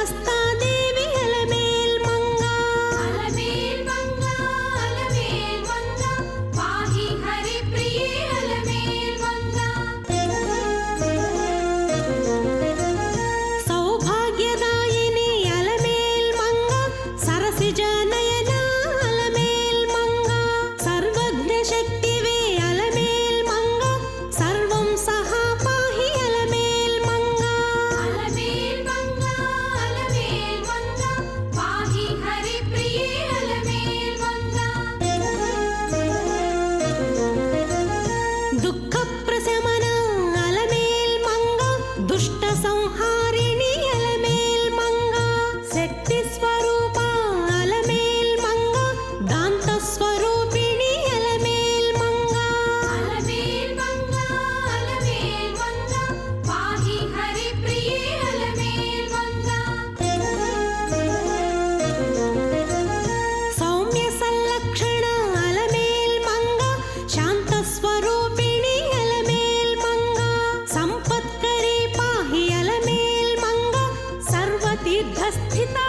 हस्तादेवी अलमेल् मंगा अलमेल् मंगा पाहि हरिप्रिये अलमेल् मंगा सौभाग्यदायिनी अलमेल् मंगा सरसिजनयना अलमेल् मंगा सर्वज्ञशक्तिवे अलमेल् मंगा सर्वं सहा पाहि अलमेल् मंगा अलमेल् मंगा पाहि हरिप्रिये अलमेल् मंगा दुःखप्रशमना अलमेल् मंगा दुष्टसंहारिणी अलमेल् मंगा शक्तिस्वरूपा अलमेल् मंगा दान्तस्वरूपिणी अलमेल् मंगा अलमेल् मंगा पाहि हरिप्रिये अलमेल् मंगा सौम्य संलक्षण अलमेल् मंगा शान्तस्वरूपिणी अलमेल् मंगा संपत्करी पाहि अलमेल् मंगा सर्वतीर्थस्थिता